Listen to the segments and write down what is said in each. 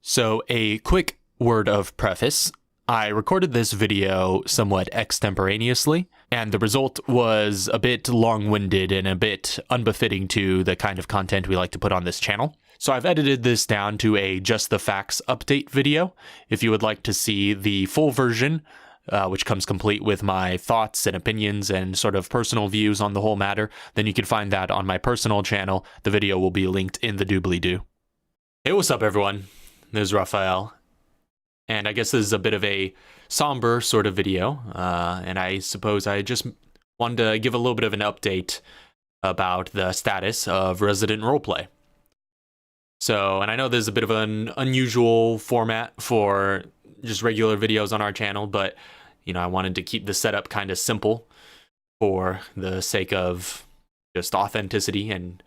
So a quick word of preface. I recorded this video somewhat extemporaneously, and the result was a bit long-winded and a bit unbefitting to the kind of content we like to put on this channel. So I've edited this down to a Just the Facts update video. If you would like to see the full version, which comes complete with my thoughts and opinions and sort of personal views on the whole matter, then you can find that on my personal channel. The video will be linked in the doobly-doo. Hey, what's up, everyone? This is Raphael. And I guess this is a bit of a somber sort of video, and I suppose I just wanted to give a little bit of an update about the status of Resident Roleplay. So, and I know there's a bit of an unusual format for just regular videos on our channel, but, you know, I wanted to keep the setup kind of simple for the sake of just authenticity and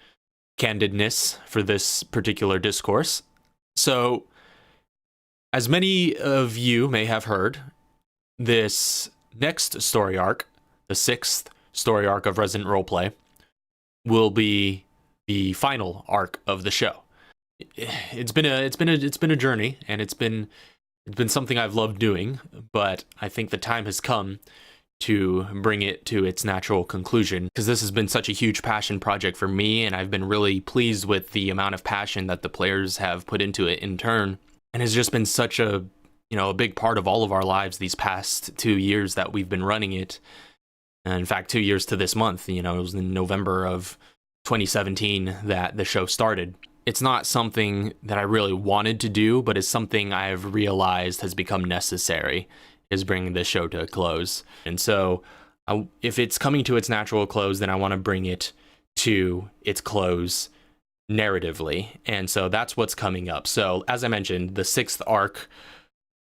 candidness for this particular discourse. So, as many of you may have heard, this next story arc, the 6th story arc of Resident Roleplay, will be the final arc of the show. It's been a journey, and it's been something I've loved doing, but I think the time has come to bring it to its natural conclusion, because this has been such a huge passion project for me, and I've been really pleased with the amount of passion that the players have put into it in turn. And it's just been such a, a big part of all of our lives these past 2 years that we've been running it. And in fact, 2 years to this month, it was in November of 2017 that the show started. It's not something that I really wanted to do, but it's something I've realized has become necessary, is bringing this show to a close. And so if it's coming to its natural close, then I want to bring it to its close narratively, and so that's what's coming up. So as I mentioned, the 6th arc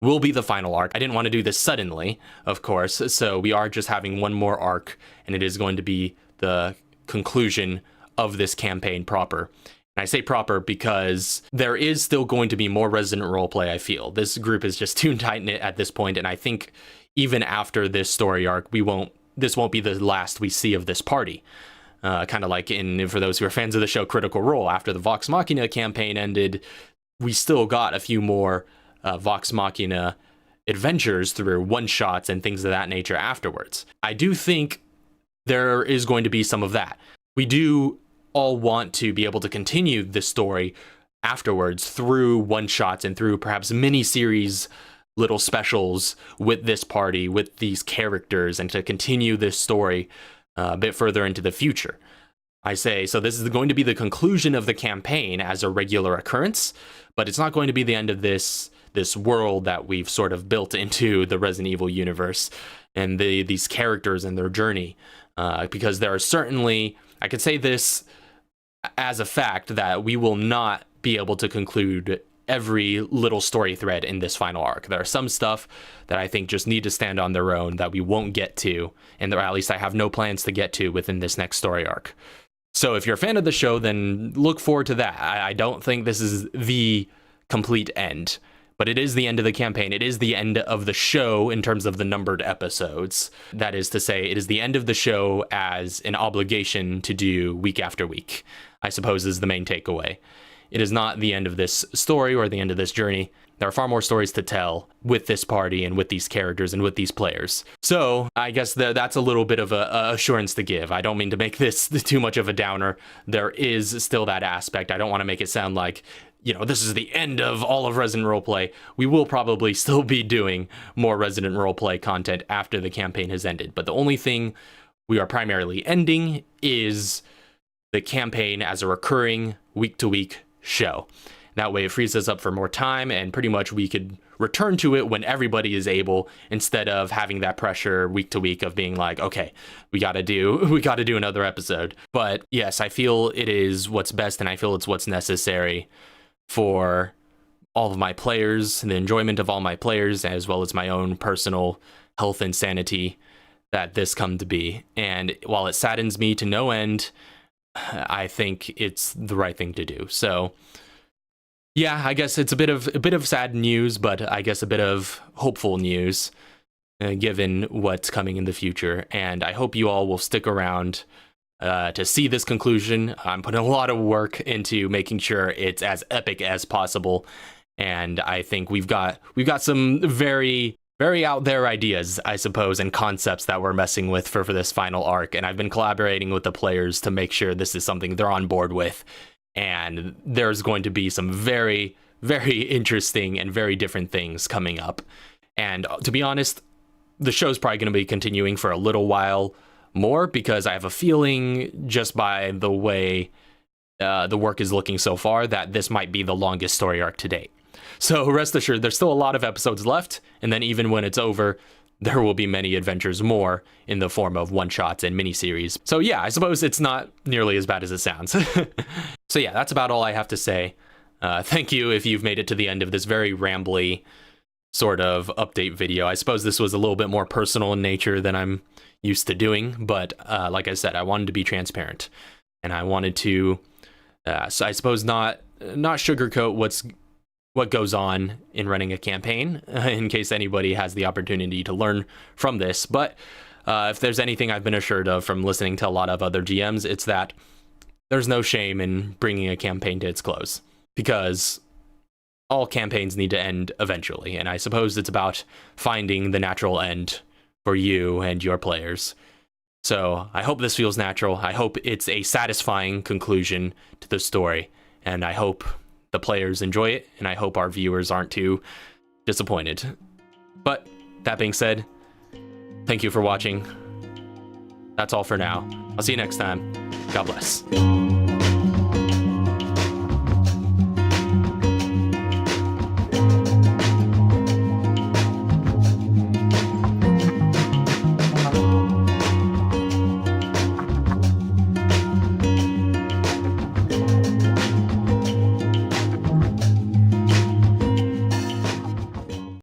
will be the final arc. I didn't want to do this suddenly, of course, so we are just having one more arc, and it is going to be the conclusion of this campaign proper. And I say proper because there is still going to be more Resident Roleplay, I feel. This group is just too tight-knit at this point, and I think even after this story arc, this won't be the last we see of this party. Kind of like for those who are fans of the show Critical Role, after the Vox Machina campaign ended, we still got a few more Vox Machina adventures through one-shots and things of that nature afterwards. I do think there is going to be some of that. We do all want to be able to continue this story afterwards through one-shots and through perhaps mini-series little specials with this party, with these characters, and to continue this story a bit further into the future. I say, so this is going to be the conclusion of the campaign as a regular occurrence, but it's not going to be the end of this world that we've sort of built into the Resident Evil universe and these characters and their journey, because there are certainly, I could say this as a fact, that we will not be able to conclude every little story thread in this final arc. There are some stuff that I think just need to stand on their own that we won't get to, and at least I have no plans to get to within this next story arc. So if you're a fan of the show, then look forward to that. I don't think this is the complete end, but it is the end of the campaign. It is the end of the show in terms of the numbered episodes. That is to say, it is the end of the show as an obligation to do week after week, I suppose, is the main takeaway. It is not the end of this story or the end of this journey. There are far more stories to tell with this party and with these characters and with these players. So I guess that's a little bit of a assurance to give. I don't mean to make this too much of a downer. There is still that aspect. I don't want to make it sound like, this is the end of all of Resident Roleplay. We will probably still be doing more Resident Roleplay content after the campaign has ended. But the only thing we are primarily ending is the campaign as a recurring week-to-week show. That way it frees us up for more time, and pretty much we could return to it when everybody is able, instead of having that pressure week to week of being like, okay, we gotta do another episode. But yes, I feel it is what's best, and I feel it's what's necessary for all of my players and the enjoyment of all my players, as well as my own personal health and sanity, that this come to be. And while it saddens me to no end, I think it's the right thing to do. So yeah, I guess it's a bit of sad news, but I guess a bit of hopeful news, given what's coming in the future. And I hope you all will stick around to see this conclusion. I'm putting a lot of work into making sure it's as epic as possible, And I think we've got some very out there ideas, I suppose, and concepts that we're messing with for this final arc. And I've been collaborating with the players to make sure this is something they're on board with. And there's going to be some very interesting and very different things coming up. And to be honest, the show's probably going to be continuing for a little while more, because I have a feeling, just by the way the work is looking so far, that this might be the longest story arc to date. So rest assured, there's still a lot of episodes left, and then even when it's over, there will be many adventures more in the form of one-shots and miniseries. So yeah, I suppose it's not nearly as bad as it sounds. So yeah, that's about all I have to say. Thank you if you've made it to the end of this very rambly sort of update video. I suppose this was a little bit more personal in nature than I'm used to doing, but like I said, I wanted to be transparent, and I wanted to, so I suppose not sugarcoat what goes on in running a campaign, in case anybody has the opportunity to learn from this. But if there's anything I've been assured of from listening to a lot of other GMs, it's that there's no shame in bringing a campaign to its close, because all campaigns need to end eventually, and I suppose it's about finding the natural end for you and your players. So I hope this feels natural. I hope it's a satisfying conclusion to the story, and I hope the players enjoy it, and I hope our viewers aren't too disappointed. But that being said, thank you for watching. That's all for now. I'll see you next time. God bless.